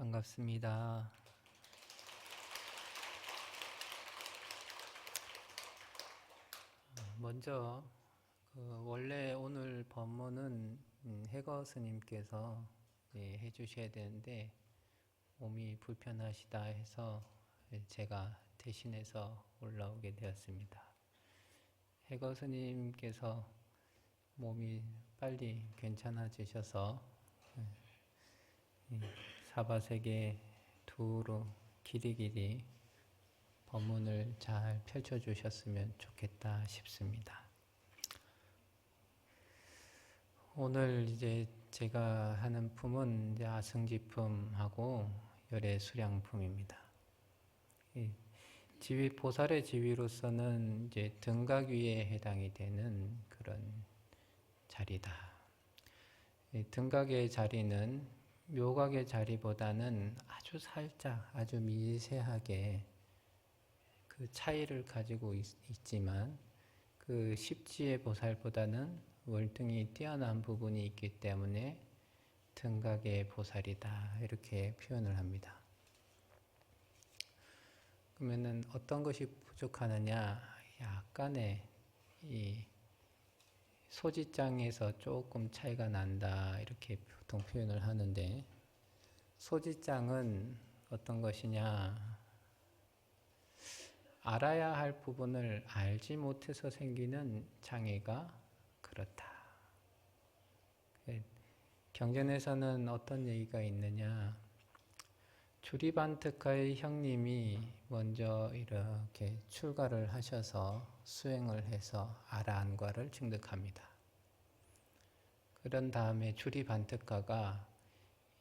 반갑습니다. 먼저 원래 오늘 법문은 해거 스님께서 해주셔야 되는데 몸이 불편하시다 해서 제가 대신해서 올라오게 되었습니다. 해거 스님께서 몸이 빨리 괜찮아지셔서 사바세계 두루 길이길이 법문을 잘 펼쳐주셨으면 좋겠다 싶습니다. 오늘 이제 제가 하는 품은 이제 아승지품하고 열애수량품입니다. 지위, 보살의 지위로서는 이제 등각 위에 해당이 되는 그런 자리다. 등각의 자리는 묘각의 자리보다는 아주 살짝, 아주 미세하게 그 차이를 가지고 있지만 그 십지의 보살보다는 월등히 뛰어난 부분이 있기 때문에 등각의 보살이다 이렇게 표현을 합니다. 그러면은 어떤 것이 부족하느냐, 약간의 이 소지장에서 조금 차이가 난다 이렇게 보통 표현을 하는데, 소지장은 어떤 것이냐, 알아야 할 부분을 알지 못해서 생기는 장애가 그렇다. 경전에서는 어떤 얘기가 있느냐, 주리반특가의 형님이 먼저 이렇게 출가를 하셔서 수행을 해서 아라한과를 증득합니다. 그런 다음에 주리반특가가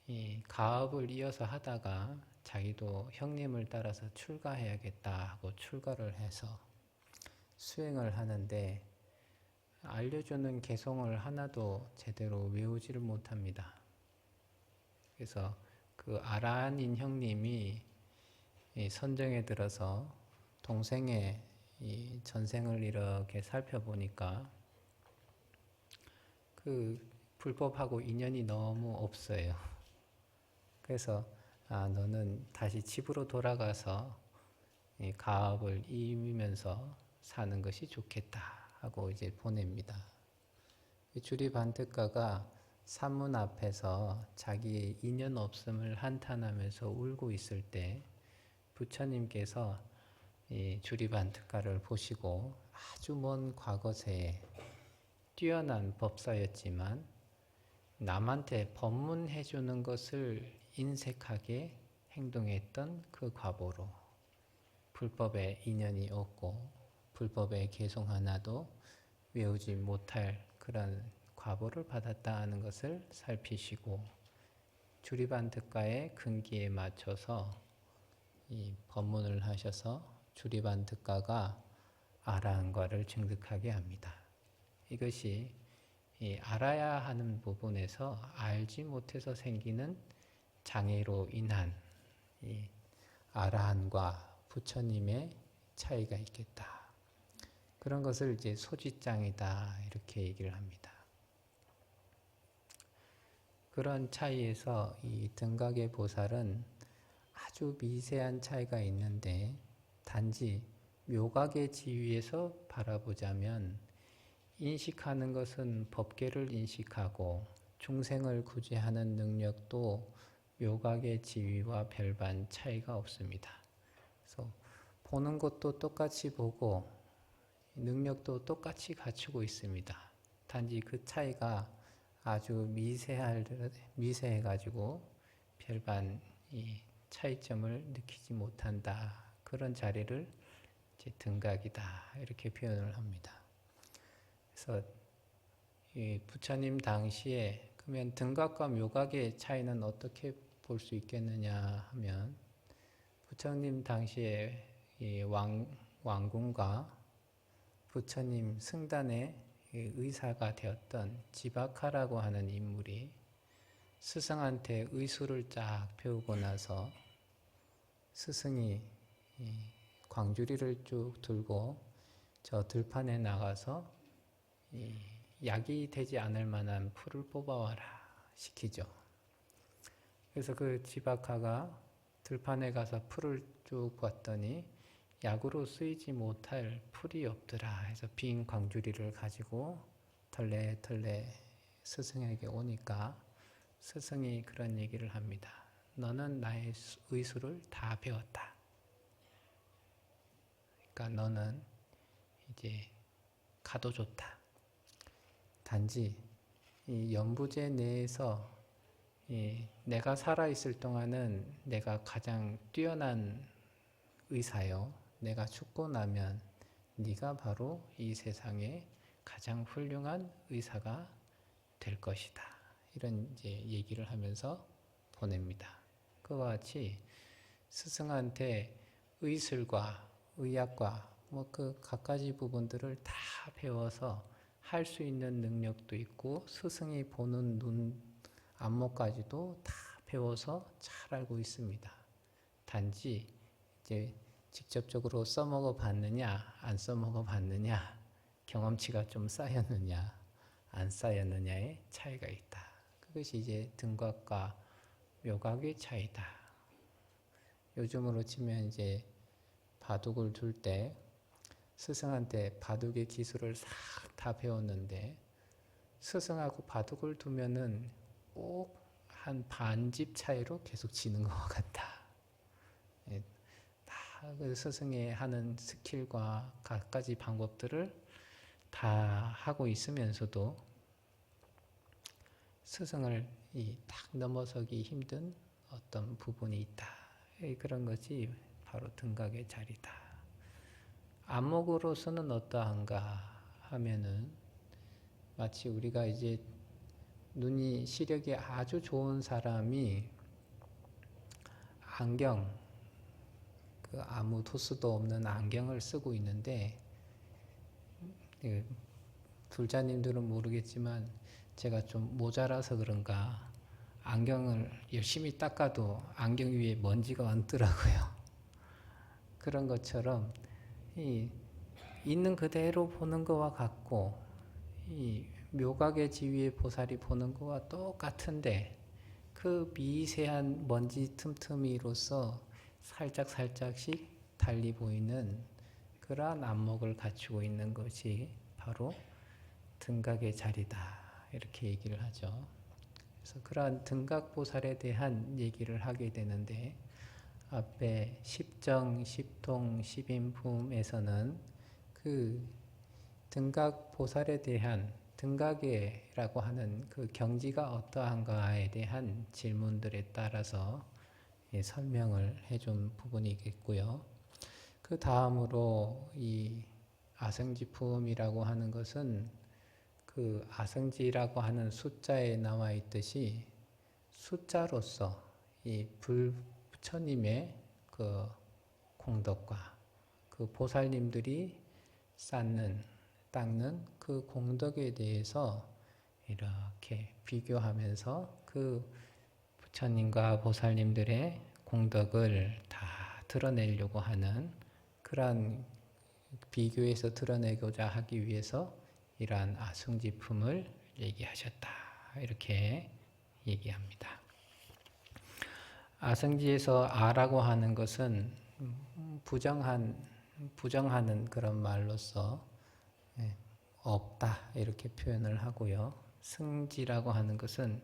이 가업을 이어서 하다가 자기도 형님을 따라서 출가해야겠다 하고 출가를 해서 수행을 하는데 알려주는 개송을 하나도 제대로 외우지를 못합니다. 그래서 그 아라한인 형님이 선정에 들어서 동생의 이 전생을 이렇게 살펴보니까 그 불법하고 인연이 너무 없어요. 그래서 너는 다시 집으로 돌아가서 가업을 이으면서 사는 것이 좋겠다 하고 이제 보냅니다. 주리반특가가 산문 앞에서 자기의 인연 없음을 한탄하면서 울고 있을 때 부처님께서 이 주리반특가를 보시고 아주 먼 과거세에 뛰어난 법사였지만 남한테 법문해 주는 것을 인색하게 행동했던 그 과보로 불법에 인연이 없고 불법의 개송 하나도 외우지 못할 그런 과보를 받았다 하는 것을 살피시고 주리반특가의 근기에 맞춰서 이 법문을 하셔서 주리반특가가 아라한과를 증득하게 합니다. 이것이 이 알아야 하는 부분에서 알지 못해서 생기는 장애로 인한 이 아라한과 부처님의 차이가 있겠다. 그런 것을 이제 소지장이다 이렇게 얘기를 합니다. 그런 차이에서 이 등각의 보살은 아주 미세한 차이가 있는데 단지 묘각의 지위에서 바라보자면 인식하는 것은 법계를 인식하고 중생을 구제하는 능력도 묘각의 지위와 별반 차이가 없습니다. 그래서 보는 것도 똑같이 보고 능력도 똑같이 갖추고 있습니다. 단지 그 차이가 아주 미세해가지고 별반 이 차이점을 느끼지 못한다. 그런 자리를 이제 등각이다 이렇게 표현을 합니다. 그래서 이 부처님 당시에 그러면 등각과 묘각의 차이는 어떻게 볼 수 있겠느냐 하면 부처님 당시에 이 왕궁과 부처님 승단의 의사가 되었던 지바카라고 하는 인물이 스승한테 의술을 쫙 배우고 나서 스승이 광주리를 쭉 들고 저 들판에 나가서 약이 되지 않을 만한 풀을 뽑아와라 시키죠. 그래서 그 지박하가 들판에 가서 풀을 쭉 봤더니 약으로 쓰이지 못할 풀이 없더라 해서 빈 광주리를 가지고 털레털레 스승에게 오니까 스승이 그런 얘기를 합니다. 너는 나의 의술을 다 배웠다. 그러니까 너는 이제 가도 좋다. 단지 이 연부제 내에서 내가 살아있을 동안은 내가 가장 뛰어난 의사요. 내가 죽고 나면 네가 바로 이 세상에 가장 훌륭한 의사가 될 것이다. 이런 이제 얘기를 하면서 보냅니다. 그와 같이 스승한테 의술과 의학과 뭐 그 갖가지 부분들을 다 배워서 할 수 있는 능력도 있고 스승이 보는 눈 안목까지도 다 배워서 잘 알고 있습니다. 단지 이제 직접적으로 써먹어 봤느냐 안 써먹어 봤느냐 경험치가 좀 쌓였느냐 안 쌓였느냐의 차이가 있다. 그것이 이제 등각과 묘각의 차이다. 요즘으로 치면 이제 바둑을 둘 때 스승한테 바둑의 기술을 싹 다 배웠는데 스승하고 바둑을 두면은 꼭 한 반집 차이로 계속 지는 것 같다. 다 그 스승이 하는 스킬과 갖가지 방법들을 다 하고 있으면서도 스승을 딱 넘어서기 힘든 어떤 부분이 있다. 그런 것이 바로 등각의 자리다. 안목으로서는 어떠한가 하면은 마치 우리가 이제 눈이 시력이 아주 좋은 사람이 안경, 그 아무 도수도 없는 안경을 쓰고 있는데 불자님들은 모르겠지만 제가 좀 모자라서 그런가 안경을 열심히 닦아도 안경 위에 먼지가 얹더라고요. 그런 것처럼 있는 그대로 보는 것과 같고 이 묘각의 지위의 보살이 보는 것과 똑같은데 그 미세한 먼지 틈틈이로서 살짝씩 달리 보이는 그러한 안목을 갖추고 있는 것이 바로 등각의 자리다. 이렇게 얘기를 하죠. 그래서 그러한 등각보살에 대한 얘기를 하게 되는데 앞에 십정, 십통, 십인품에서는 그 등각보살에 대한 등각이라고 하는 그 경지가 어떠한가에 대한 질문들에 따라서 설명을 해준 부분이겠고요. 그 다음으로 이 아성지품이라고 하는 것은 그 아성지라고 하는 숫자에 나와 있듯이 숫자로서 이 부처님의 그 공덕과 그 보살님들이 쌓는 닦는 그 공덕에 대해서 이렇게 비교하면서 그 부처님과 보살님들의 공덕을 다 드러내려고 하는 그러한 비교해서 드러내고자 하기 위해서 이러한 아성지품을 얘기하셨다. 이렇게 얘기합니다. 아성지에서 아라고 하는 것은 부정하는 그런 말로서 없다 이렇게 표현을 하고요. 승지라고 하는 것은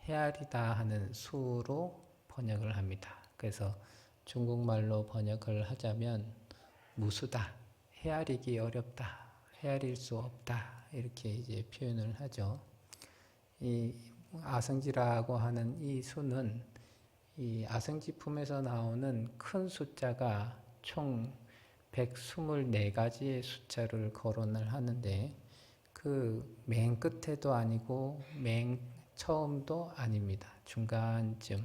헤아리다 하는 수로 번역을 합니다. 그래서 중국말로 번역을 하자면 무수다, 헤아리기 어렵다, 헤아릴 수 없다 이렇게 이제 표현을 하죠. 이 아성지라고 하는 이 수는 이 아성지품에서 나오는 큰 숫자가 총 124가지의 숫자를 거론을 하는데 그 맨 끝에도 아니고 맨 처음도 아닙니다. 중간쯤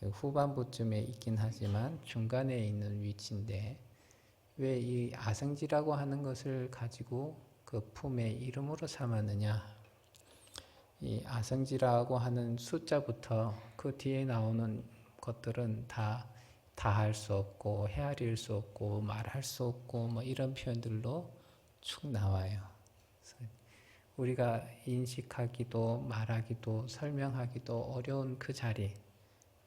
후반부쯤에 있긴 하지만 중간에 있는 위치인데 왜 이 아성지라고 하는 것을 가지고 그 품의 이름으로 삼았느냐? 이 아성지라고 하는 숫자부터 그 뒤에 나오는 것들은 다 할 수 없고 헤아릴 수 없고 말할 수 없고 뭐 이런 표현들로 쭉 나와요. 우리가 인식하기도 말하기도 설명하기도 어려운 그 자리,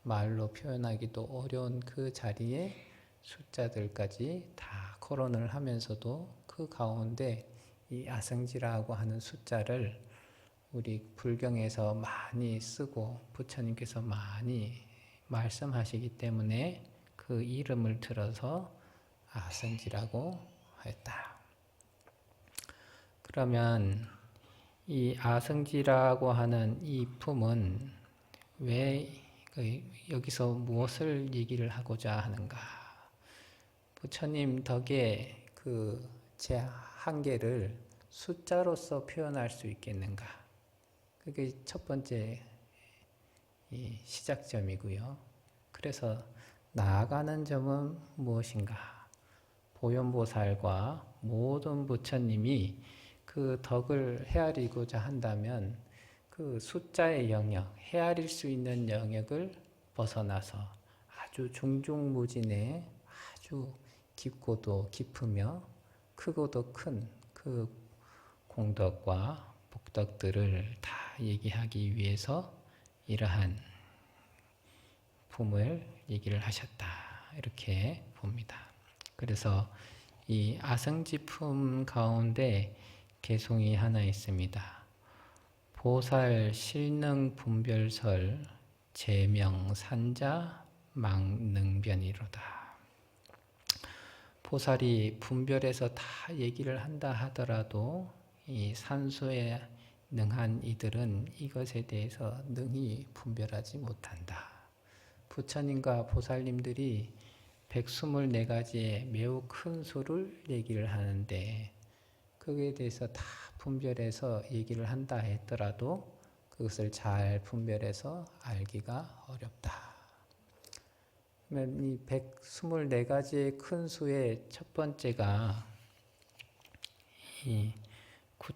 말로 표현하기도 어려운 그 자리에 숫자들까지 다 거론을 하면서도 그 가운데 이 아성지라고 하는 숫자를 우리 불경에서 많이 쓰고 부처님께서 많이 말씀하시기 때문에 그 이름을 들어서 아성지라고 했다. 그러면 이 아성지라고 하는 이 품은 왜 여기서 무엇을 얘기를 하고자 하는가? 부처님 덕에 그 제 한계를 숫자로서 표현할 수 있겠는가? 그게 첫 번째 시작점이고요. 그래서 나아가는 점은 무엇인가? 보현보살과 모든 부처님이 그 덕을 헤아리고자 한다면 그 숫자의 영역, 헤아릴 수 있는 영역을 벗어나서 아주 중중무진의 아주 깊고도 깊으며 크고도 큰 그 공덕과 복덕들을 다 얘기하기 위해서 이러한 품을 얘기를 하셨다. 이렇게 봅니다. 그래서 이 아성지품 가운데 개송이 하나 있습니다. 보살 실능 분별설 제명 산자 망능변이로다. 보살이 분별해서 다 얘기를 한다 하더라도 이 산수에 능한 이들은 이것에 대해서 능히 분별하지 못한다. 부처님과 보살님들이 124가지의 매우 큰 수를 얘기를 하는데 그거에 대해서 다 분별해서 얘기를 한다 했더라도 그것을 잘 분별해서 알기가 어렵다. 그러면 이 124가지의 큰 수의 첫 번째가 이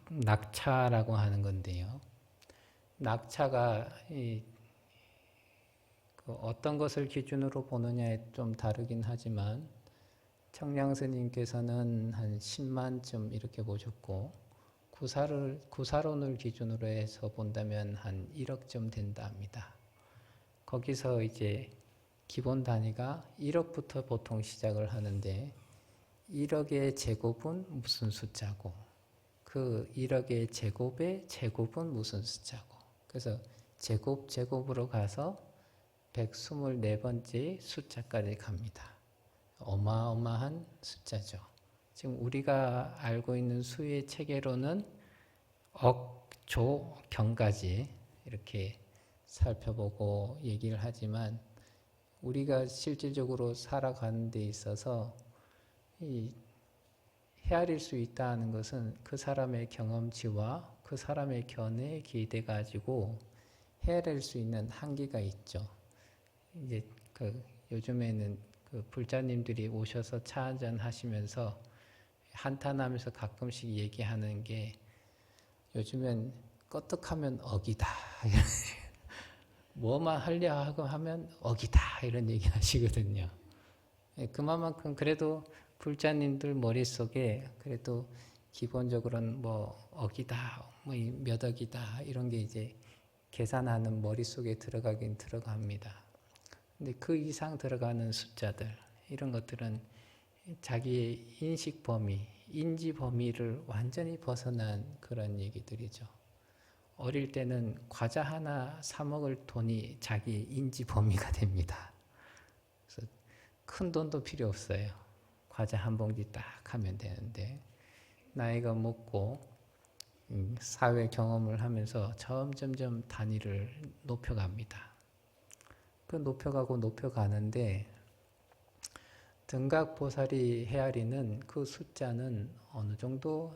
낙차라고 하는 건데요. 낙차가 어떤 것을 기준으로 보느냐에 좀 다르긴 하지만 청량스님께서는 한 10만쯤 이렇게 보셨고 구사론을 기준으로 해서 본다면 한 1억쯤 된다 합니다. 거기서 이제 기본 단위가 1억부터 보통 시작을 하는데 1억의 제곱은 무슨 숫자고 그 1억의 제곱의 제곱은 무슨 숫자고 그래서 제곱으로 가서 124번째 숫자까지 갑니다. 어마어마한 숫자죠. 지금 우리가 알고 있는 수의 체계로는 억, 조, 경까지 이렇게 살펴보고 얘기를 하지만 우리가 실질적으로 살아가는 데 있어서 헤아릴 수 있다는 것은 그 사람의 경험치와 그 사람의 견해에 기대 가지고 헤아릴 수 있는 한계가 있죠. 이제 요즘에는 불자님들이 오셔서 차 한잔 하시면서 한탄하면서 가끔씩 얘기하는 게 요즘엔 껐떡하면 억이다. 뭐만 하려 하고 하면 억이다. 이런 얘기 하시거든요. 그만큼 그래도 불자님들 머릿속에 그래도 기본적으로는 뭐 억이다, 뭐 몇 억이다 이런 게 이제 계산하는 머릿속에 들어가긴 들어갑니다. 근데 그 이상 들어가는 숫자들 이런 것들은 자기의 인식 범위, 인지 범위를 완전히 벗어난 그런 얘기들이죠. 어릴 때는 과자 하나 사 먹을 돈이 자기 인지 범위가 됩니다. 그래서 큰 돈도 필요 없어요. 과자 한 봉지 딱 하면 되는데 나이가 먹고 사회 경험을 하면서 점점점 단위를 높여갑니다. 그 높여가는데 등각보살이 헤아리는 그 숫자는 어느 정도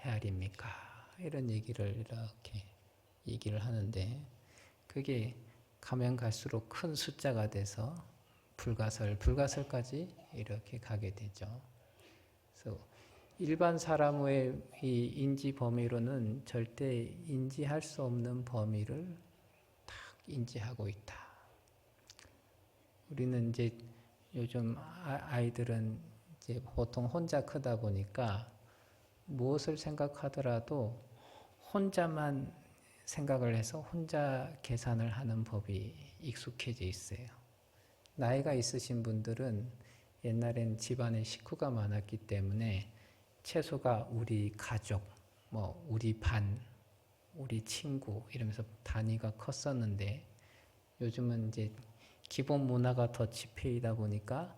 헤아립니까? 이런 얘기를 이렇게 얘기를 하는데 그게 가면 갈수록 큰 숫자가 돼서 불가설까지 이렇게 가게 되죠. 그래서 일반 사람의 이 인지 범위로는 절대 인지할 수 없는 범위를 딱 인지하고 있다. 우리는 이제 요즘 아이들은 이제 보통 혼자 크다 보니까 무엇을 생각하더라도 혼자만 생각을 해서 혼자 계산을 하는 법이 익숙해져 있어요. 나이가 있으신 분들은 옛날엔 집안에 식구가 많았기 때문에 채소가 우리 가족, 뭐 우리 반, 우리 친구 이러면서 단위가 컸었는데 요즘은 이제 기본 문화가 더 지폐이다 보니까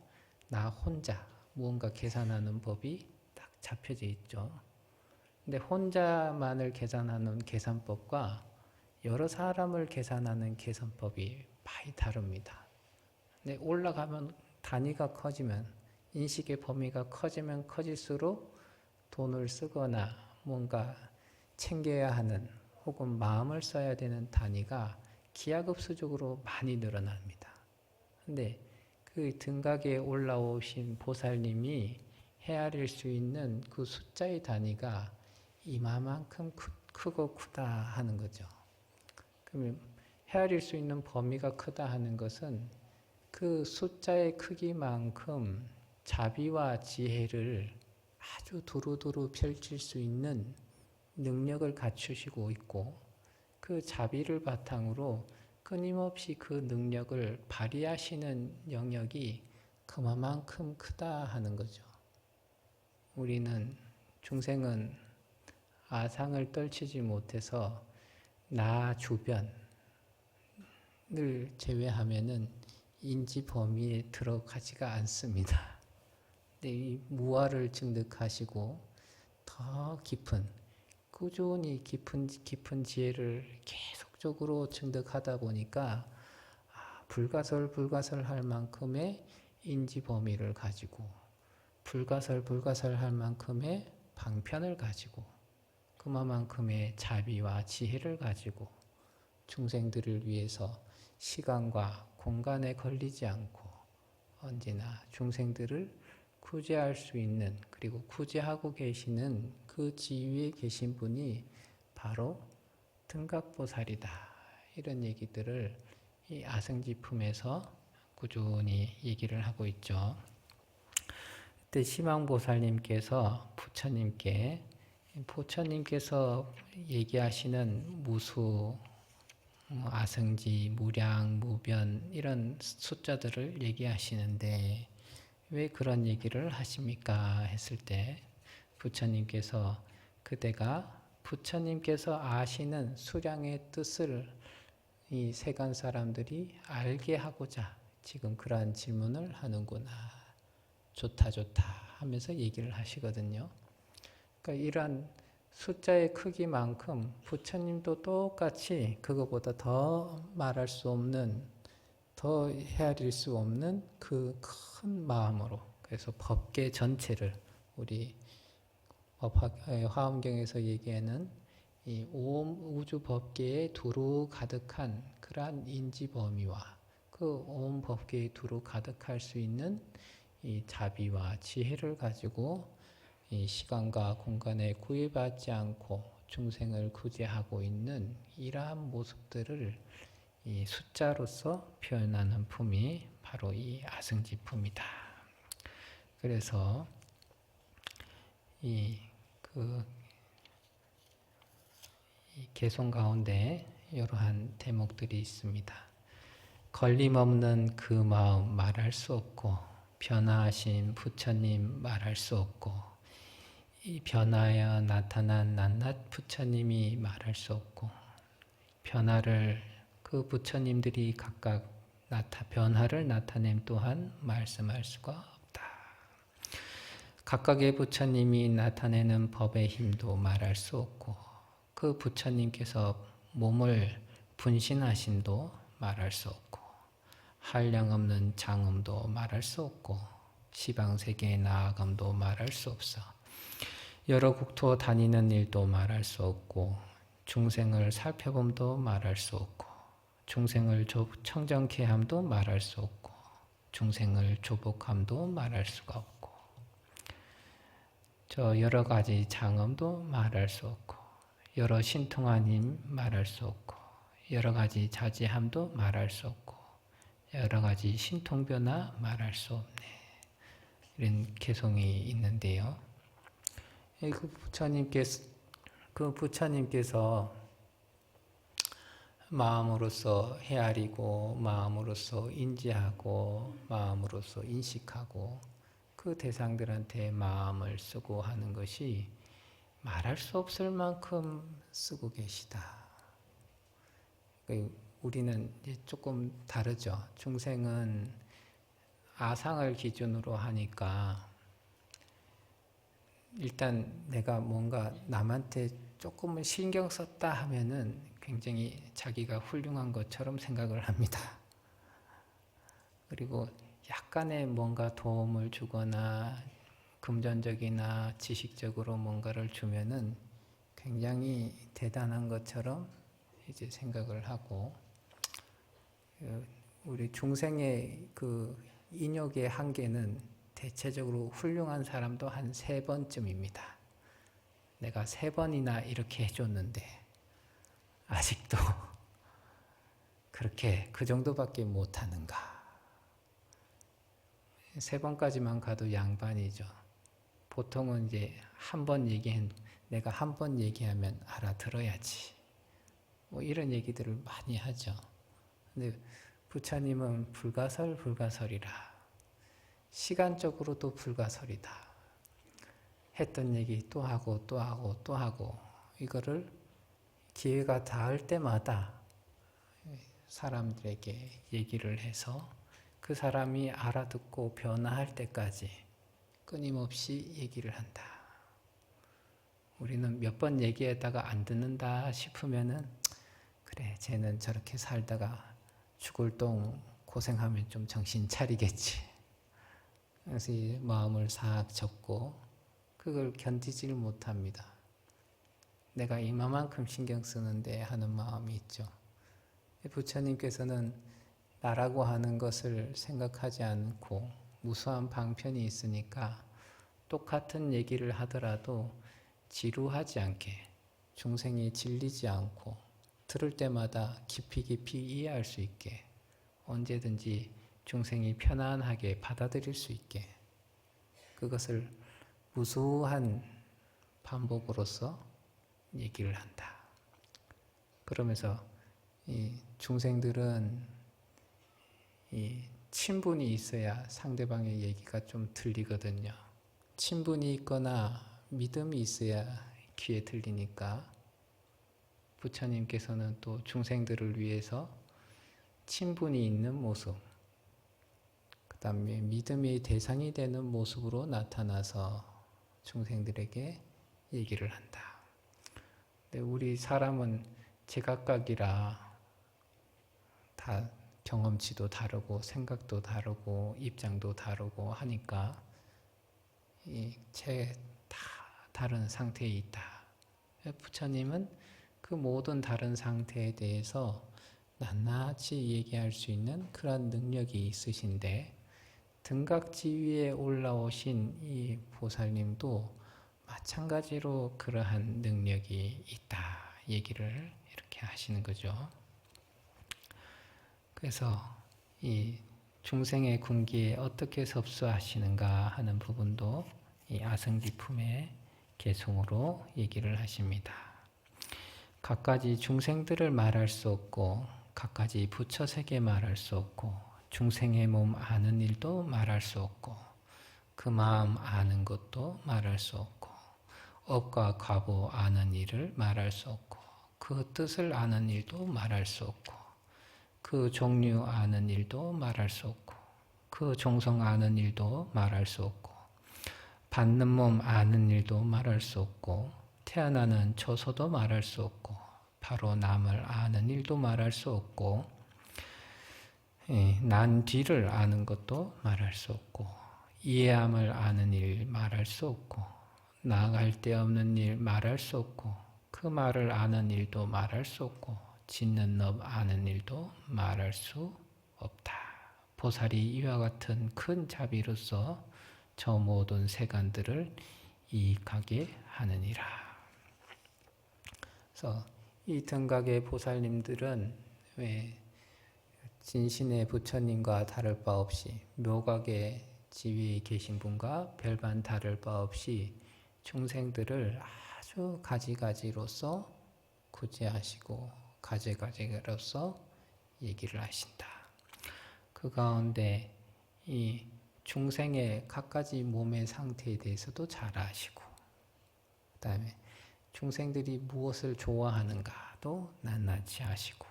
나 혼자 무언가 계산하는 법이 딱 잡혀져 있죠. 근데 혼자만을 계산하는 계산법과 여러 사람을 계산하는 계산법이 많이 다릅니다. 근데 올라가면 단위가 커지면 인식의 범위가 커지면 커질수록 돈을 쓰거나 뭔가 챙겨야 하는 혹은 마음을 써야 되는 단위가 기하급수적으로 많이 늘어납니다. 근데 그 등각에 올라오신 보살님이 헤아릴 수 있는 그 숫자의 단위가 이마만큼 크고 크다 하는 거죠. 그러면 헤아릴 수 있는 범위가 크다 하는 것은 그 숫자의 크기만큼 자비와 지혜를 아주 두루두루 펼칠 수 있는 능력을 갖추시고 있고 그 자비를 바탕으로 끊임없이 그 능력을 발휘하시는 영역이 그만큼 크다 하는 거죠. 우리는 중생은 아상을 떨치지 못해서 나 주변을 제외하면은 인지 범위에 들어가지가 않습니다. 근데 이 무아를 증득하시고 더 깊은 꾸준히 깊은 지혜를 계속적으로 증득하다 보니까 불가설할 만큼의 인지 범위를 가지고 불가설할 만큼의 방편을 가지고 그만큼의 자비와 지혜를 가지고 중생들을 위해서 시간과 공간에 걸리지 않고 언제나 중생들을 구제할 수 있는 그리고 구제하고 계시는 그 지위에 계신 분이 바로 등각보살이다. 이런 얘기들을 이 아승지품에서 꾸준히 얘기를 하고 있죠. 그때 시망보살님께서 부처님께서 얘기하시는 무수, 아승지, 무량, 무변 이런 숫자들을 얘기하시는데 왜 그런 얘기를 하십니까? 했을 때 부처님께서 그대가 부처님께서 아시는 수량의 뜻을 이 세간 사람들이 알게 하고자 지금 그러한 질문을 하는구나. 좋다 하면서 얘기를 하시거든요. 그러니까 이러한 숫자의 크기만큼 부처님도 똑같이 그거보다 더 말할 수 없는 더 헤아릴 수 없는 그 큰 마음으로 그래서 법계 전체를 우리 화엄경에서 얘기하는 이 온 우주 법계에 두루 가득한 그러한 인지 범위와 그 온 법계에 두루 가득할 수 있는 이 자비와 지혜를 가지고 이 시간과 공간에 구애받지 않고 중생을 구제하고 있는 이러한 모습들을 이 숫자로서 표현하는 품이 바로 이 아승지품이다. 그래서 이 개송 가운데 이러한 대목들이 있습니다. 걸림없는 그 마음 말할 수 없고 변화하신 부처님 말할 수 없고 이 변화하여 나타난 낱낱 부처님이 말할 수 없고 변화를 그 부처님들이 각각 변화를 나타냄 또한 말씀할 수가 없다. 각각의 부처님이 나타내는 법의 힘도 말할 수 없고 그 부처님께서 몸을 분신하심도 말할 수 없고 한량없는 장음도 말할 수 없고 시방세계의 나아감도 말할 수 없어 여러 국토 다니는 일도 말할 수 없고 중생을 살펴봄도 말할 수 없고 중생을 청정케 함도 말할 수 없고 중생을 조복함도 말할 수가 없고 저 여러 가지 장엄도 말할 수 없고 여러 신통한 힘 말할 수 없고 여러 가지 자제함도 말할 수 없고 여러 가지 신통변화 말할 수 없네. 이런 개송이 있는데요. 그 부처님께서 마음으로서 헤아리고 마음으로서 인지하고 마음으로서 인식하고 그 대상들한테 마음을 쓰고 하는 것이 말할 수 없을 만큼 쓰고 계시다. 우리는 이제 조금 다르죠. 중생은 아상을 기준으로 하니까 일단 내가 뭔가 남한테 조금은 신경 썼다 하면은 굉장히 자기가 훌륭한 것처럼 생각을 합니다. 그리고 약간의 뭔가 도움을 주거나 금전적이나 지식적으로 뭔가를 주면은 굉장히 대단한 것처럼 이제 생각을 하고, 우리 중생의 그 인욕의 한계는 대체적으로 훌륭한 사람도 한 3번쯤입니다. 내가 3번이나 이렇게 해줬는데 아직도 그렇게 그 정도밖에 못하는가. 3번까지만 가도 양반이죠. 보통은 이제 내가 한 번 얘기하면 알아들어야지. 뭐 이런 얘기들을 많이 하죠. 근데 부처님은 불가설이라. 시간적으로도 불가설이다. 했던 얘기 또 하고 또 하고 또 하고, 이거를 기회가 닿을 때마다 사람들에게 얘기를 해서 그 사람이 알아듣고 변화할 때까지 끊임없이 얘기를 한다. 우리는 몇 번 얘기하다가 안 듣는다 싶으면은 그래, 쟤는 저렇게 살다가 죽을 똥 고생하면 좀 정신 차리겠지. 그래서 마음을 싹 접고 그걸 견디지를 못합니다. 내가 이만큼 신경 쓰는데 하는 마음이 있죠. 부처님께서는 나라고 하는 것을 생각하지 않고 무수한 방편이 있으니까 똑같은 얘기를 하더라도 지루하지 않게, 중생이 질리지 않고 들을 때마다 깊이 이해할 수 있게, 언제든지 중생이 편안하게 받아들일 수 있게, 그것을 무수한 반복으로서 얘기를 한다. 그러면서 이 중생들은 이 친분이 있어야 상대방의 얘기가 좀 들리거든요. 친분이 있거나 믿음이 있어야 귀에 들리니까 부처님께서는 또 중생들을 위해서 친분이 있는 모습, 그 다음에 믿음의 대상이 되는 모습으로 나타나서 중생들에게 얘기를 한다. 근데 우리 사람은 제각각이라 다 경험치도 다르고 생각도 다르고 입장도 다르고 하니까 다 다른 상태에 있다. 부처님은 그 모든 다른 상태에 대해서 낱낱이 얘기할 수 있는 그런 능력이 있으신데, 등각지위에 올라오신 이 보살님도 마찬가지로 그러한 능력이 있다 얘기를 이렇게 하시는 거죠. 그래서 이 중생의 군기에 어떻게 섭수하시는가 하는 부분도 이 아성지품의 개송으로 얘기를 하십니다. 갖가지 중생들을 말할 수 없고 갖가지 부처세계 말할 수 없고 중생의 몸 아는 일도 말할 수 없고 그 마음 아는 것도 말할 수 없고 업과 과보 아는 일을 말할 수 없고 그 뜻을 아는 일도 말할 수 없고 그 종류 아는 일도 말할 수 없고 그 종성 아는 일도 말할 수 없고 받는 몸 아는 일도 말할 수 없고 태어나는 처소도 말할 수 없고 바로 남을 아는 일도 말할 수 없고 난 뒤를 아는 것도 말할 수 없고 이해함을 아는 일 말할 수 없고 나아갈 데 없는 일 말할 수 없고 그 말을 아는 일도 말할 수 없고 짓는 업 아는 일도 말할 수 없다. 보살이 이와 같은 큰 자비로서 저 모든 세간들을 이익하게 하느니라. 그래서 이 등각의 보살님들은 왜 진신의 부처님과 다를 바 없이 묘각의 지위에 계신 분과 별반 다를 바 없이 중생들을 아주 가지가지로서 구제하시고 가지가지로서 얘기를 하신다. 그 가운데 이 중생의 각가지 몸의 상태에 대해서도 잘 아시고, 그 다음에 중생들이 무엇을 좋아하는가도 낱낱이 아시고,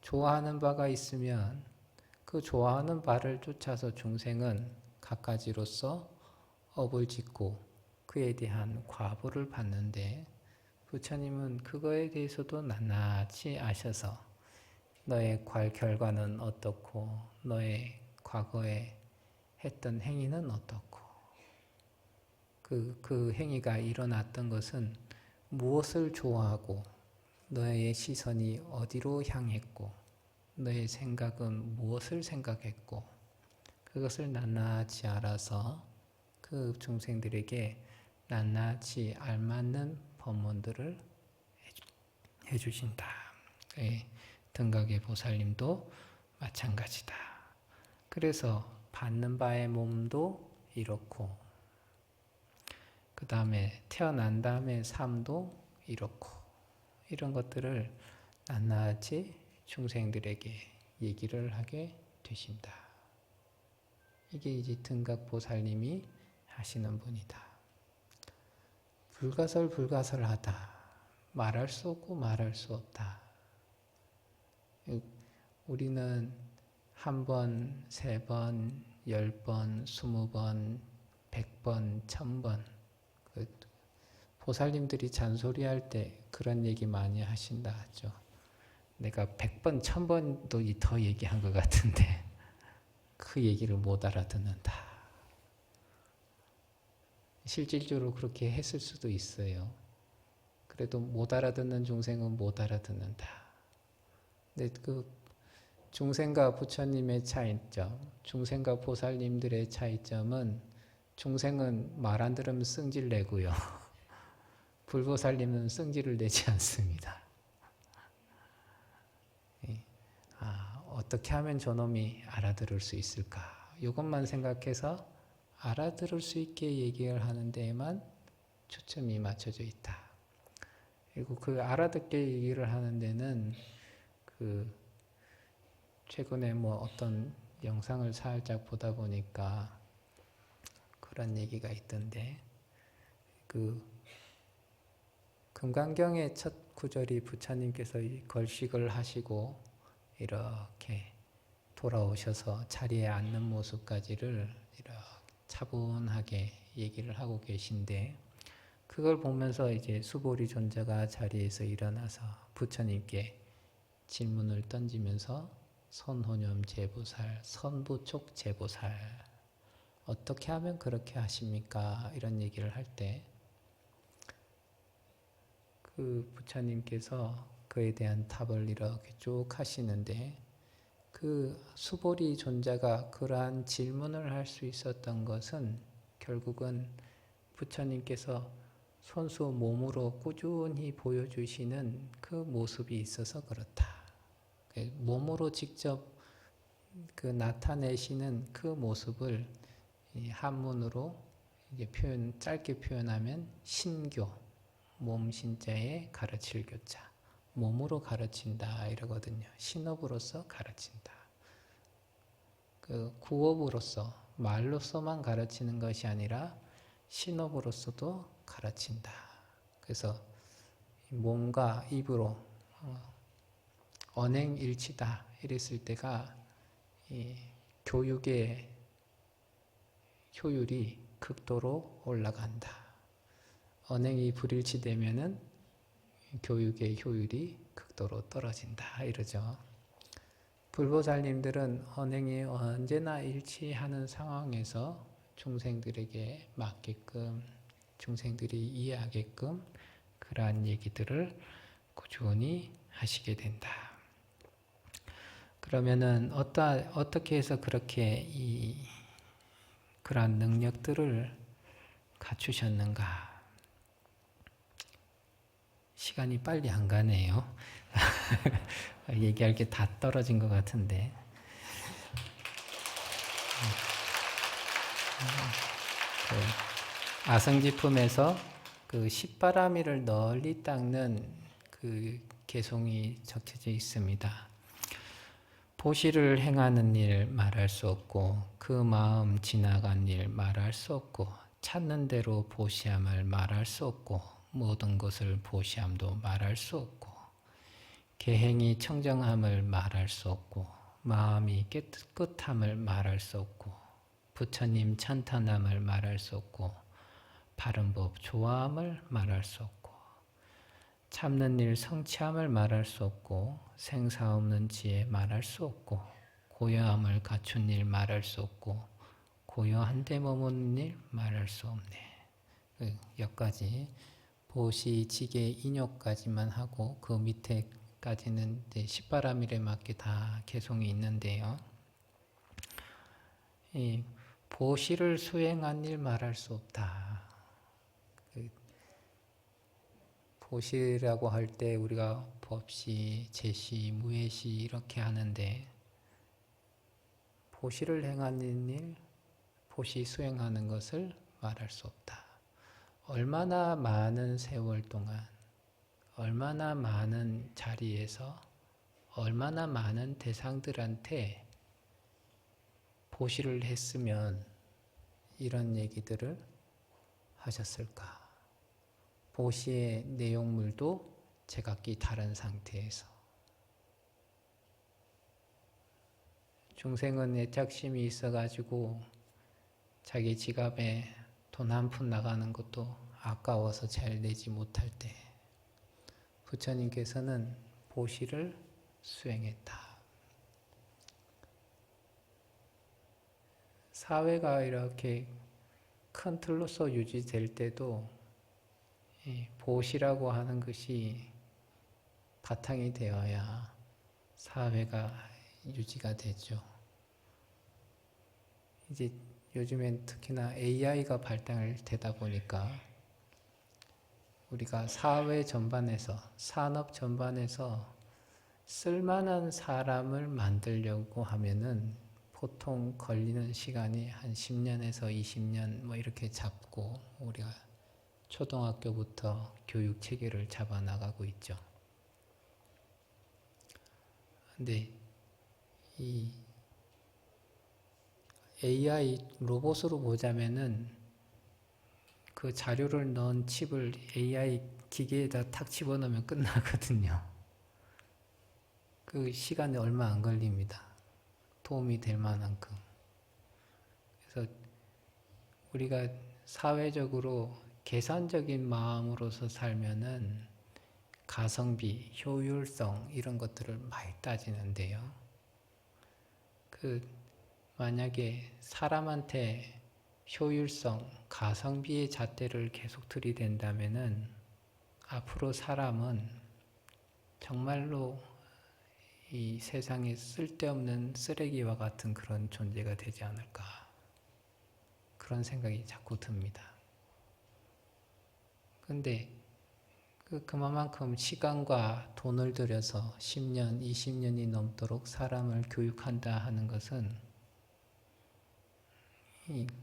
좋아하는 바가 있으면 그 좋아하는 바를 쫓아서 중생은 각가지로서 업을 짓고 그에 대한 과보를 받는데, 부처님은 그거에 대해서도 낱낱이 아셔서 너의 결과는 어떻고 너의 과거에 했던 행위는 어떻고 그 행위가 일어났던 것은 무엇을 좋아하고 너의 시선이 어디로 향했고 너의 생각은 무엇을 생각했고 그것을 낱낱이 알아서 그 중생들에게 낱낱이 알맞는 법문들을 해주신다. 등각의 보살님도 마찬가지다. 그래서 받는 바의 몸도 이렇고 그 다음에 태어난 다음에 삶도 이렇고 이런 것들을 낱낱이 중생들에게 얘기를 하게 되신다. 이게 이제 등각보살님이 하시는 분이다. 불가설하다. 말할 수 없고 말할 수 없다. 우리는 1번, 3번, 10번, 20번, 100번, 1000번 보살님들이 잔소리할 때 그런 얘기 많이 하신다 하죠. 내가 100번, 1000번도 더 얘기한 것 같은데 그 얘기를 못 알아듣는다. 실질적으로 그렇게 했을 수도 있어요. 그래도 못 알아듣는 중생은 못 알아듣는다. 근데 그 중생과 부처님의 차이점, 중생과 보살님들의 차이점은 중생은 말 안 들으면 승질 내고요. 불보살님은 승질을 내지 않습니다. 어떻게 하면 저놈이 알아들을 수 있을까? 이것만 생각해서 알아들을 수 있게 얘기를 하는 데에만 초점이 맞춰져 있다. 그리고 그 알아듣게 얘기를 하는 데는 최근에 어떤 영상을 살짝 보다 보니까 그런 얘기가 있던데, 금강경의 첫 구절이 부처님께서 걸식을 하시고 이렇게 돌아오셔서 자리에 앉는 모습까지를 이렇게 차분하게 얘기를 하고 계신데, 그걸 보면서 이제 수보리 존자가 자리에서 일어나서 부처님께 질문을 던지면서 선호념 제보살, 선부촉 제보살, 어떻게 하면 그렇게 하십니까? 이런 얘기를 할 때 그 부처님께서 그에 대한 답을 이렇게 쭉 하시는데, 그 수보리 존자가 그러한 질문을 할 수 있었던 것은 결국은 부처님께서 손수 몸으로 꾸준히 보여주시는 그 모습이 있어서 그렇다. 몸으로 직접 나타내시는 그 모습을 한문으로 이제 짧게 표현하면 신교, 몸 신자에 가르칠 교자, 몸으로 가르친다 이러거든요. 신업으로서 가르친다. 구업으로서 말로서만 가르치는 것이 아니라 신업으로서도 가르친다. 그래서 몸과 입으로 언행일치다 이랬을 때가 교육의 효율이 극도로 올라간다. 언행이 불일치되면은 교육의 효율이 극도로 떨어진다 이러죠. 불보살님들은 언행이 언제나 일치하는 상황에서 중생들에게 맞게끔, 중생들이 이해하게끔 그러한 얘기들을 꾸준히 하시게 된다. 그러면은 어떻게 해서 그렇게 그러한 능력들을 갖추셨는가? 시간이 빨리 안 가네요. 얘기할 게 다 떨어진 것 같은데. 아성지품에서 그 십바라미를 널리 닦는 그 개송이 적혀져 있습니다. 보시를 행하는 일 말할 수 없고 그 마음 지나간 일 말할 수 없고 찾는 대로 보시함을 말할 수 없고 모든 것을 보시함도 말할 수 없고 계행이 청정함을 말할 수 없고 마음이 깨끗함을 말할 수 없고 부처님 찬탄함을 말할 수 없고 바른 법 좋아함을 말할 수 없고 참는 일 성취함을 말할 수 없고 생사 없는 지혜 말할 수 없고 고요함을 갖춘 일 말할 수 없고 고요한 데 머무는 일 말할 수 없네. 여기까지 보시, 지계, 인욕까지만 하고 그 밑에까지는 십바라밀에 맞게 다 개송이 있는데요. 이 보시를 수행한 일 말할 수 없다. 보시라고 할 때 우리가 법시, 제시, 무예시 이렇게 하는데 보시를 행하는 일, 보시 수행하는 것을 말할 수 없다. 얼마나 많은 세월 동안, 얼마나 많은 자리에서, 얼마나 많은 대상들한테 보시를 했으면 이런 얘기들을 하셨을까? 보시의 내용물도 제각기 다른 상태에서 중생은 애착심이 있어가지고 자기 지갑에 돈 한 푼 나가는 것도 아까워서 잘 내지 못할 때 부처님께서는 보시를 수행했다. 사회가 이렇게 큰 틀로서 유지될 때도 보시라고 하는 것이 바탕이 되어야 사회가 유지가 되죠. 이제 요즘엔 특히나 AI가 발달되다 보니까 우리가 사회 전반에서, 산업 전반에서 쓸만한 사람을 만들려고 하면은 보통 걸리는 시간이 한 10년에서 20년 뭐 이렇게 잡고 우리가 초등학교부터 교육 체계를 잡아 나가고 있죠. 근데 이 AI 로봇으로 보자면은 그 자료를 넣은 칩을 AI 기계에다 탁 집어넣으면 끝나거든요. 그 시간이 얼마 안 걸립니다. 도움이 될 만한큼. 그래서 우리가 사회적으로 계산적인 마음으로서 살면은 가성비, 효율성 이런 것들을 많이 따지는데요. 만약에 사람한테 효율성, 가성비의 잣대를 계속 들이댄다면은 앞으로 사람은 정말로 이 세상에 쓸데없는 쓰레기와 같은 그런 존재가 되지 않을까. 그런 생각이 자꾸 듭니다. 근데 그만큼 시간과 돈을 들여서 10년, 20년이 넘도록 사람을 교육한다 하는 것은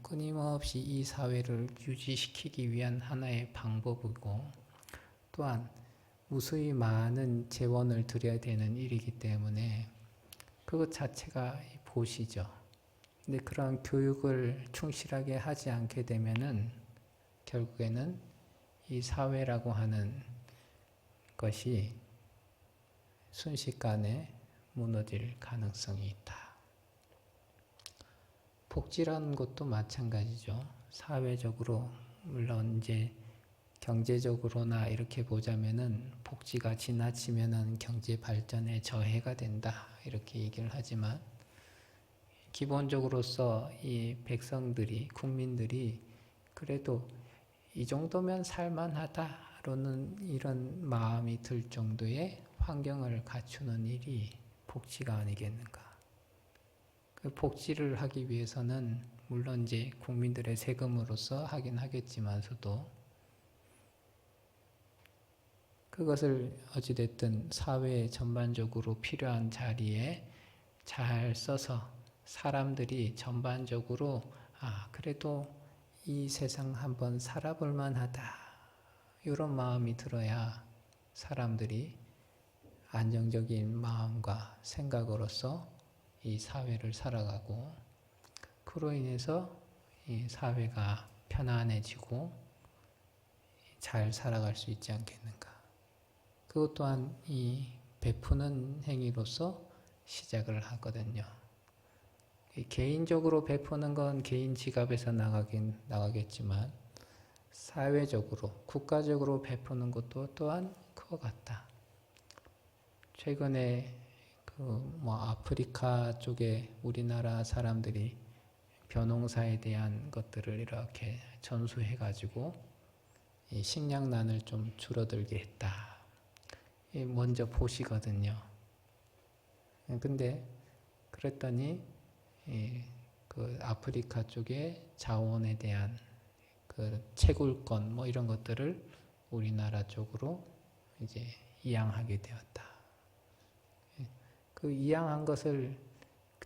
끊임없이 이 사회를 유지시키기 위한 하나의 방법이고 또한 무수히 많은 재원을 들여야 되는 일이기 때문에 그것 자체가 보시죠. 근데 그런 교육을 충실하게 하지 않게 되면은 결국에는 이 사회라고 하는 것이 순식간에 무너질 가능성이 있다. 복지라는 것도 마찬가지죠. 사회적으로 물론 이제 경제적으로나 이렇게 보자면은 복지가 지나치면은 경제 발전에 저해가 된다 이렇게 얘기를 하지만 기본적으로서 이 백성들이 국민들이 그래도 이 정도면 살만하다로는 이런 마음이 들 정도의 환경을 갖추는 일이 복지가 아니겠는가. 그 복지를 하기 위해서는 물론 이제 국민들의 세금으로서 하긴 하겠지만서도 그것을 어찌됐든 사회 전반적으로 필요한 자리에 잘 써서 사람들이 전반적으로 그래도 이 세상 한번 살아볼 만하다 이런 마음이 들어야 사람들이 안정적인 마음과 생각으로서 이 사회를 살아가고, 그로 인해서 이 사회가 편안해지고 잘 살아갈 수 있지 않겠는가. 그것 또한 이 베푸는 행위로서 시작을 하거든요. 개인적으로 베푸는 건 개인 지갑에서 나가겠지만, 사회적으로, 국가적으로 베푸는 것도 또한 그와 같다. 최근에 아프리카 쪽에 우리나라 사람들이 벼농사에 대한 것들을 이렇게 전수해가지고 이 식량난을 좀 줄어들게 했다. 먼저 보시거든요. 근데 그랬더니 그 아프리카 쪽에 자원에 대한 그 채굴권 이런 것들을 우리나라 쪽으로 이제 이양하게 되었다. 그 이양한 것을,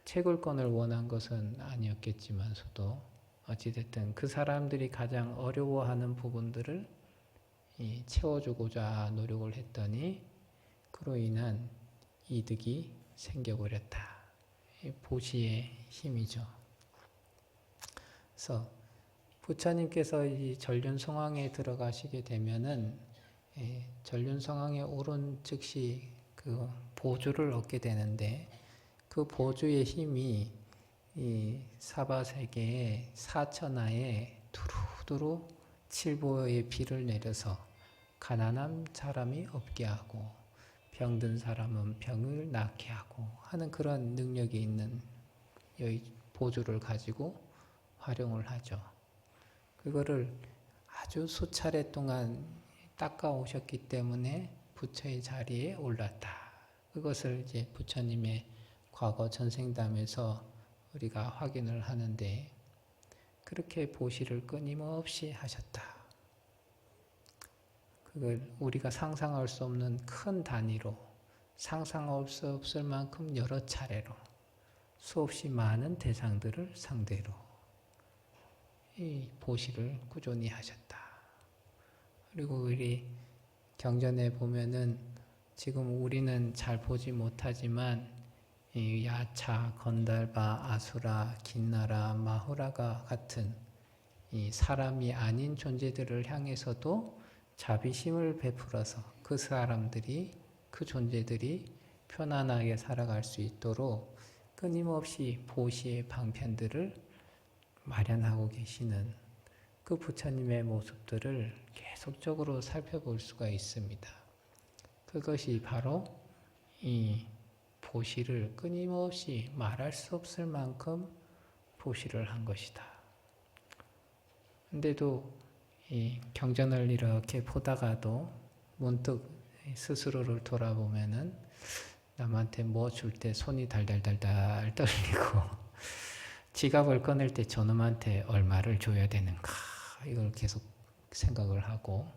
채굴권을 원한 것은 아니었겠지만서도 어찌됐든 그 사람들이 가장 어려워하는 부분들을 채워주고자 노력을 했더니 그로 인한 이득이 생겨버렸다. 보시의 힘이죠. 그래서 부처님께서 이 전륜성황에 들어가시게 되면은 전륜성황에 오른 즉시 그 보주를 얻게 되는데, 그 보주의 힘이 이 사바세계의 사천하에 두루두루 칠보의 비를 내려서 가난한 사람이 없게 하고 병든 사람은 병을 낫게 하고 하는 그런 능력이 있는 이 보주를 가지고 활용을 하죠. 그거를 아주 수차례 동안 닦아오셨기 때문에 부처의 자리에 올랐다. 그것을 이제 부처님의 과거 전생담에서 우리가 확인을 하는데, 그렇게 보시를 끊임없이 하셨다. 그걸 우리가 상상할 수 없는 큰 단위로, 상상할 수 없을 만큼 여러 차례로, 수없이 많은 대상들을 상대로 이 보시를 꾸준히 하셨다. 그리고 우리 경전에 보면은 지금 우리는 잘 보지 못하지만 이 야차, 건달바, 아수라, 긴나라, 마후라가 같은 이 사람이 아닌 존재들을 향해서도 자비심을 베풀어서 그 사람들이, 그 존재들이 편안하게 살아갈 수 있도록 끊임없이 보시의 방편들을 마련하고 계시는 그 부처님의 모습들을 계속적으로 살펴볼 수가 있습니다. 그것이 바로 이 보시를 끊임없이 말할 수 없을 만큼 보시를 한 것이다. 근데도 이 경전을 이렇게 보다가도 문득 스스로를 돌아보면은 남한테 뭐 줄 때 손이 달달달달 떨리고 지갑을 꺼낼 때 저놈한테 얼마를 줘야 되는가, 이걸 계속 생각을 하고,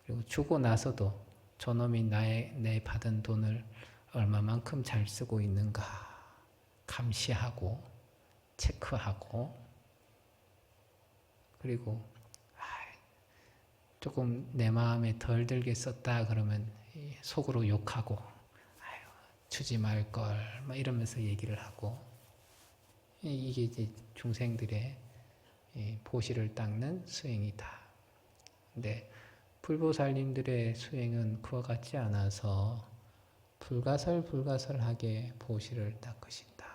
그리고 주고 나서도 저놈이 내 받은 돈을 얼마만큼 잘 쓰고 있는가 감시하고 체크하고, 그리고 조금 내 마음에 덜 들게 썼다 그러면 속으로 욕하고 주지 말걸 이러면서 얘기를 하고, 이게 이제 중생들의 보시를 닦는 수행이다. 근데 불보살님들의 수행은 그와 같지 않아서 불가설하게 보시를 닦으신다.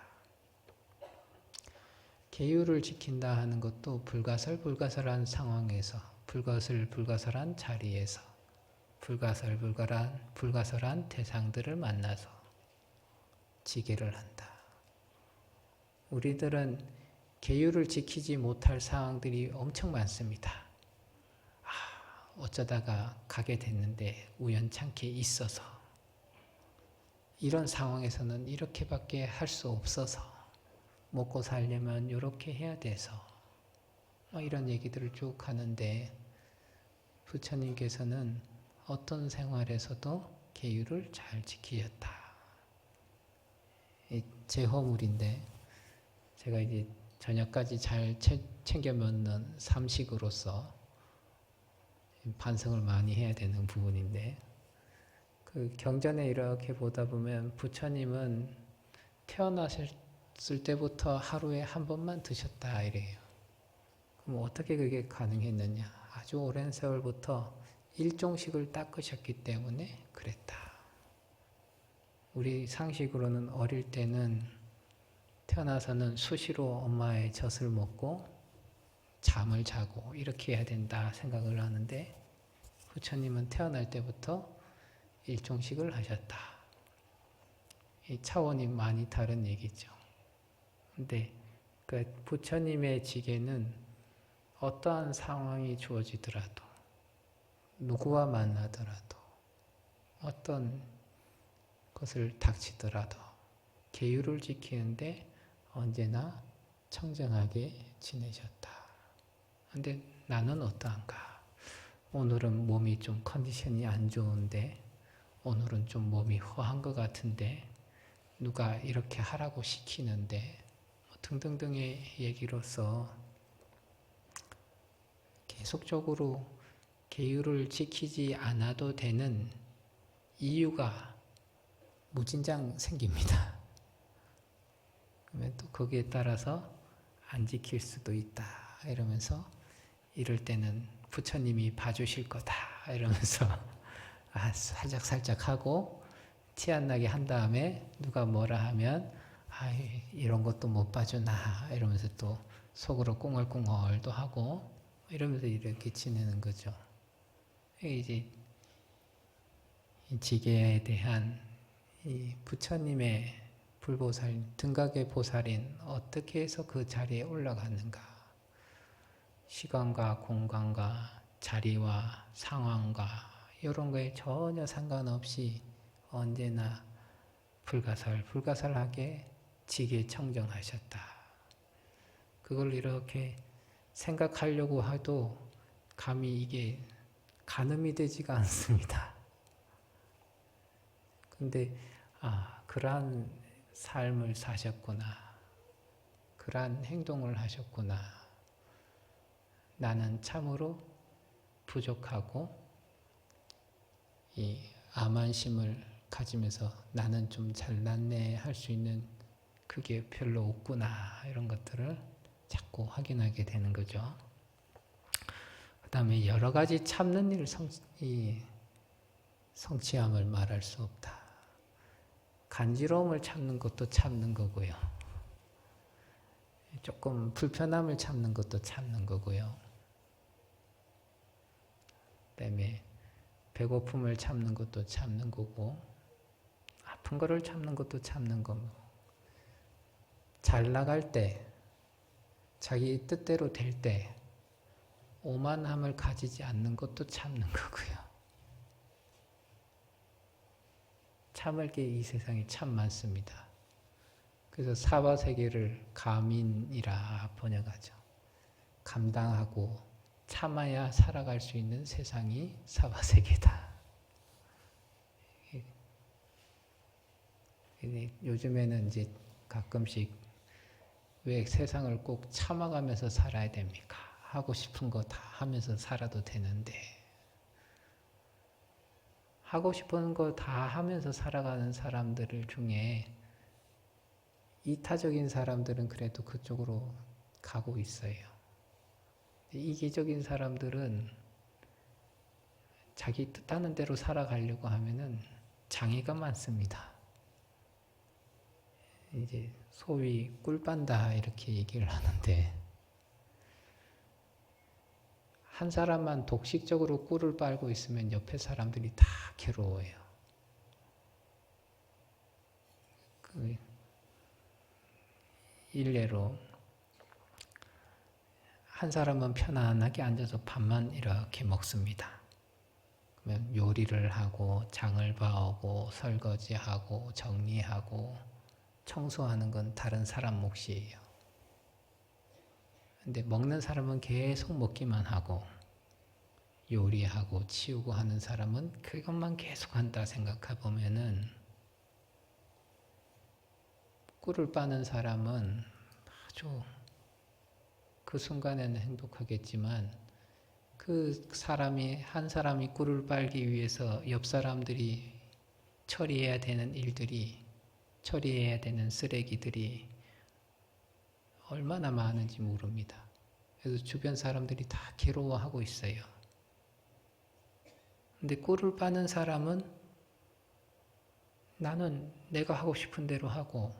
계율을 지킨다 하는 것도 불가설한 상황에서, 불가설한 자리에서, 불가설한 대상들을 만나서 지게를 한다. 우리들은 계율을 지키지 못할 상황들이 엄청 많습니다. 어쩌다가 가게 됐는데 우연찮게 있어서, 이런 상황에서는 이렇게밖에 할 수 없어서, 먹고 살려면 이렇게 해야 돼서 이런 얘기들을 쭉 하는데, 부처님께서는 어떤 생활에서도 계율을 잘 지키셨다. 제 허물인데 제가 이제 저녁까지 잘 챙겨 먹는 삼식으로서 반성을 많이 해야 되는 부분인데, 그 경전에 이렇게 보다 보면 부처님은 태어나셨을 때부터 하루에 한 번만 드셨다 이래요. 그럼 어떻게 그게 가능했느냐? 아주 오랜 세월부터 일종식을 닦으셨기 때문에 그랬다. 우리 상식으로는 어릴 때는 태어나서는 수시로 엄마의 젖을 먹고 잠을 자고 이렇게 해야 된다 생각을 하는데 부처님은 태어날 때부터 일종식을 하셨다. 이 차원이 많이 다른 얘기죠. 근데 그 부처님의 지계는 어떠한 상황이 주어지더라도 누구와 만나더라도 어떤 것을 닥치더라도 계율을 지키는데 언제나 청정하게 지내셨다. 근데 나는 어떠한가? 오늘은 몸이 좀 컨디션이 안 좋은데 오늘은 좀 몸이 허한 것 같은데 누가 이렇게 하라고 시키는데 등등등의 얘기로서 계속적으로 계율을 지키지 않아도 되는 이유가 무진장 생깁니다. 그러면 또 거기에 따라서 안 지킬 수도 있다 이러면서 이럴 때는 부처님이 봐주실 거다 이러면서 살짝 하고 티 안 나게 한 다음에 누가 뭐라 하면 이런 것도 못 봐주나 이러면서 또 속으로 꿍얼꿍얼도 하고 이러면서 이렇게 지내는 거죠. 이제 이 지계에 대한 이 부처님의 불보살, 등각의 보살인 어떻게 해서 그 자리에 올라갔는가? 시간과 공간과 자리와 상황과 이런 거에 전혀 상관없이 언제나 불가살하게 지게 청정하셨다. 그걸 이렇게 생각하려고 해도 감히 이게 가늠이 되지가 않습니다. 근데 그러한 삶을 사셨구나. 그러한 행동을 하셨구나. 나는 참으로 부족하고 이 암한심을 가지면서 나는 좀 잘났네 할 수 있는 그게 별로 없구나 이런 것들을 자꾸 확인하게 되는 거죠. 그 다음에 여러 가지 참는 일을 성취함을 말할 수 없다. 간지러움을 참는 것도 참는 거고요. 조금 불편함을 참는 것도 참는 거고요. 그다음에 배고픔을 참는 것도 참는 거고 아픈 거를 참는 것도 참는 거고 잘 나갈 때 자기 뜻대로 될 때 오만함을 가지지 않는 것도 참는 거고요. 참을 게 이 세상에 참 많습니다. 그래서 사바세계를 감인이라 번역하죠. 감당하고 참아야 살아갈 수 있는 세상이 사바세계다. 요즘에는 이제 가끔씩 왜 세상을 꼭 참아가면서 살아야 됩니까? 하고 싶은 거 다 하면서 살아도 되는데 하고 싶은 거 다 하면서 살아가는 사람들 중에 이타적인 사람들은 그래도 그쪽으로 가고 있어요. 이기적인 사람들은 자기 뜻하는 대로 살아가려고 하면은 장애가 많습니다. 이제 소위 꿀빤다 이렇게 얘기를 하는데 한 사람만 독식적으로 꿀을 빨고 있으면 옆에 사람들이 다 괴로워요. 그 일례로 한 사람은 편안하게 앉아서 밥만 이렇게 먹습니다. 그러면 요리를 하고 장을 봐오고 설거지하고 정리하고 청소하는 건 다른 사람 몫이에요. 근데 먹는 사람은 계속 먹기만 하고 요리하고 치우고 하는 사람은 그것만 계속 한다 생각해 보면은 꿀을 빠는 사람은 아주 그 순간에는 행복하겠지만 그 사람이 한 사람이 꿀을 빨기 위해서 옆 사람들이 처리해야 되는 일들이, 처리해야 되는 쓰레기들이 얼마나 많은지 모릅니다. 그래서 주변 사람들이 다 괴로워하고 있어요. 근데 꿀을 빠는 사람은 나는 내가 하고 싶은 대로 하고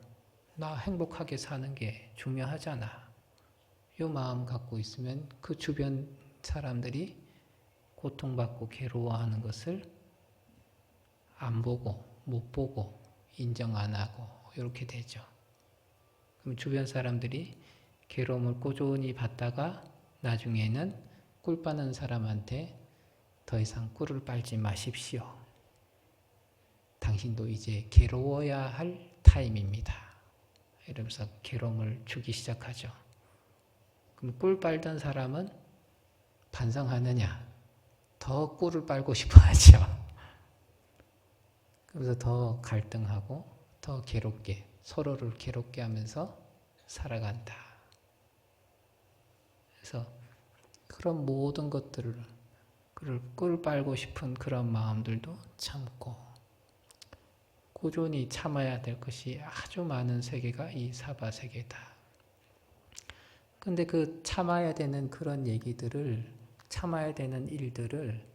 나 행복하게 사는 게 중요하잖아. 이 마음 갖고 있으면 그 주변 사람들이 고통받고 괴로워하는 것을 안 보고 못 보고 인정 안 하고 이렇게 되죠. 그럼 주변 사람들이 괴로움을 꾸준히 받다가 나중에는 꿀 빠는 사람한테 더 이상 꿀을 빨지 마십시오. 당신도 이제 괴로워야 할 타임입니다. 이러면서 괴로움을 주기 시작하죠. 그럼 꿀 빨던 사람은 반성하느냐? 더 꿀을 빨고 싶어 하죠. 그래서 더 갈등하고 더 괴롭게, 서로를 괴롭게 하면서 살아간다. 그래서 그런 모든 것들을 꿀 빨고 싶은 그런 마음들도 참고 꾸준히 참아야 될 것이 아주 많은 세계가 이 사바세계다. 근데 그 참아야 되는 그런 얘기들을, 참아야 되는 일들을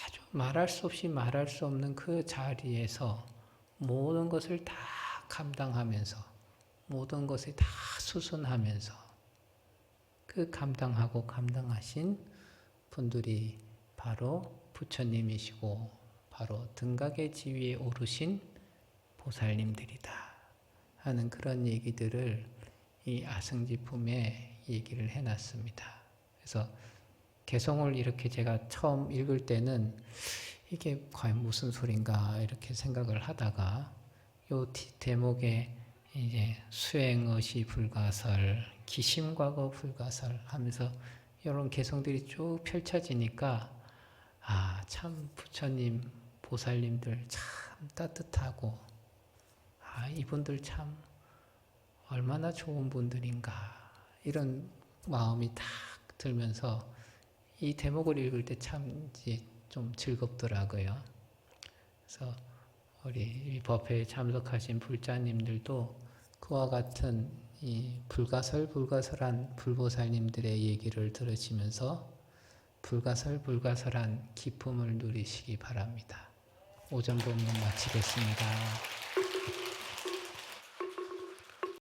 아주 말할 수 없이 말할 수 없는 그 자리에서 모든 것을 다 감당하면서, 모든 것을 다 수순하면서 그 감당하고 감당하신 분들이 바로 부처님이시고 바로 등각의 지위에 오르신 보살님들이다 하는 그런 얘기들을 이 아승지품에 얘기를 해놨습니다. 그래서 개성을 이렇게 제가 처음 읽을 때는 이게 과연 무슨 소린가 이렇게 생각을 하다가 요 대목에 이제 수행의시 불가설, 기심과거 불가설 하면서 이런 개성들이 쭉 펼쳐지니까 아, 참 부처님, 보살님들 참 따뜻하고 아, 이분들 참 얼마나 좋은 분들인가 이런 마음이 딱 들면서 이 대목을 읽을 때 참 좀 즐겁더라고요. 그래서 우리 법회에 참석하신 불자님들도 그와 같은 이 불가설한 불보살님들의 얘기를 들으시면서 불가설한 기쁨을 누리시기 바랍니다. 오전 법문 마치겠습니다.